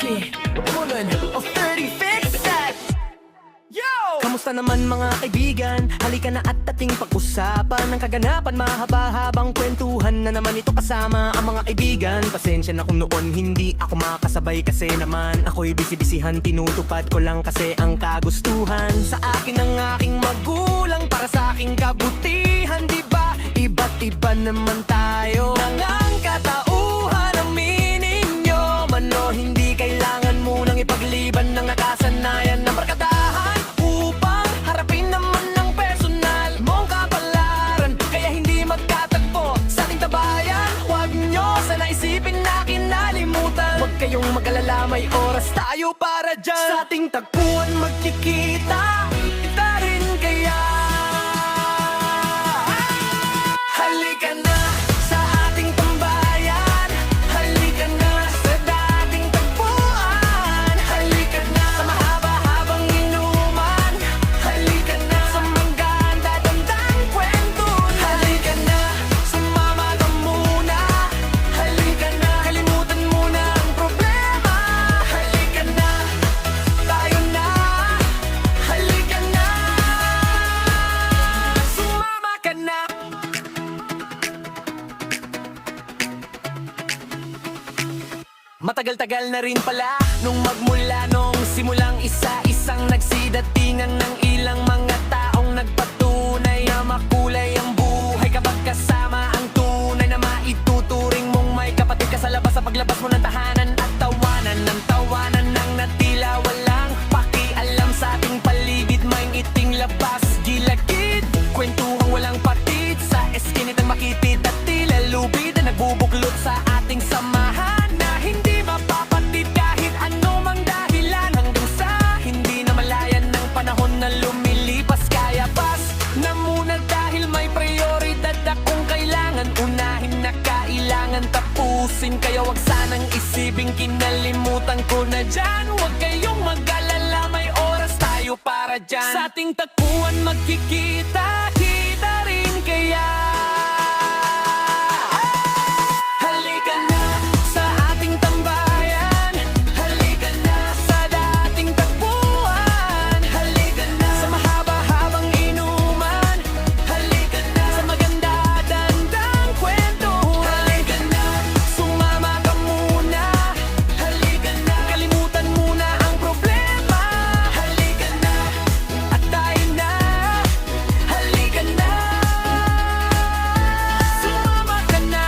Archie Bulon of 35th Set. Kamusta naman mga kaibigan? Halika na at ating pag-usapan ng kaganapan, mahaba-habang kwentuhan na naman ito kasama ang mga kaibigan. Pasensya na kung noon hindi ako makasabay kasi naman ako'y busy-busyhan, tinutupad ko lang kasi ang kagustuhan sa akin ng aking magulang para sa aking kabutihan, di ba? Iba't iba naman tayo ng ang katauhan, aminin nyo man o hindi kailangan munang ipagliban ng nakasanayan ng barkadahan upang harapin naman ng personal mong kapalaran. Kaya hindi magkatagpo sa ating tabayan, huwag nyo sana isipin na kinalimutan. Huwag kayong mag-alala, may oras tayo para dyan. Sa ating tagpuan magkikita, kita rin kaya. Halika na sa ating tambayan, halika na sa dating tagpuan, halika na sa mahaba-habang inuman, halika na sa maganda-dandang kwentuhan, halika na, sumama ka muna, halika na, kalimutan muna ang problema, halika na, tayo na, halika na, sumama ka na. Matagal-tagal na rin pala nung magmula nung simulang isa-isang nagsidatingan ng ilang mga taong nagpatunay na makulay ang buhay kapag kasama ang tunay na maituturing mong may kapatid ka sa labas sa paglabas mo ng tahanan at tawanan ng tawanan ng natila walang pakialam sa ating paligid, may iting labas gilagid, kwentuhang walang patid sa eskinit ang makitid at tila lubid na nagbubuklod sa ating samahan. Hindi mapapatid kahit anumang dahilan, hanggang sa hindi na malayan ng panahon na lumilipas. Kaya pas na muna dahil may prioridad akong kailangan unahin na kailangan tapusin. Kaya wag sanang isiping kinalimutan ko na dyan. Huwag kayong mag-alala, may oras tayo para dyan. Sa ating tagpuan magkikita, kita rin kaya. Halika na sa ating tambayan, halika na sa dating tagpuan, halika na sa mahaba-habang inuman, halika na sa maganda-dandang kwentuhan, halika na, sumama ka muna, halika na, kalimutan muna ang problema, halika na, at tayo na, halika na, sumama ka na.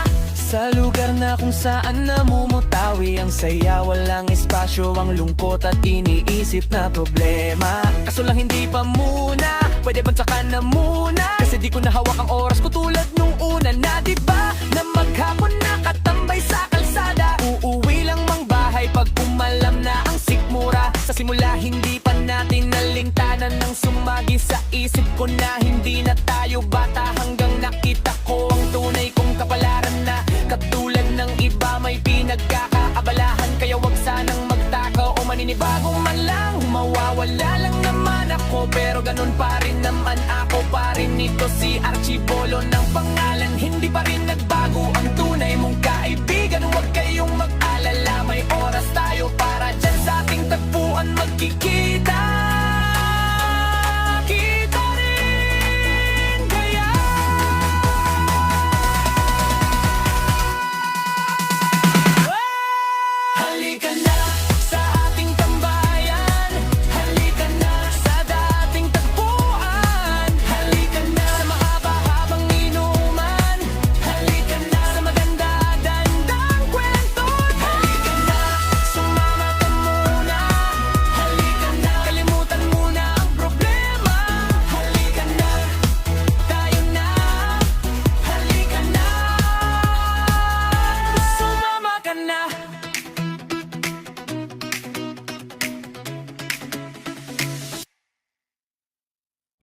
Sa lugar na kung saan namumutawi ang saya, walang espasyo ang lungkot at iniisip na problema. Kaso lang hindi pa muna, pwede bang tsaka na muna? Kasi di ko nahawak ang oras ko tulad nung una na, diba? Na maghapon nakatambay sa kalsada, uuwi lang mang bahay pag umalam na ang sikmura. Sa simula hindi pa natin nalingtanan ng sumagi sa isip ko na hindi na tayo bata, hanggang nakita ko ang tunay kong kapalaran na katulad ng iba may pinagkakaabalahan. Kaya wag sanang magtaka o maninibago man lang, mawawala lang naman ako, pero ganun pa rin naman ako pa rin. Ito si Archie Bolo ng pangalan.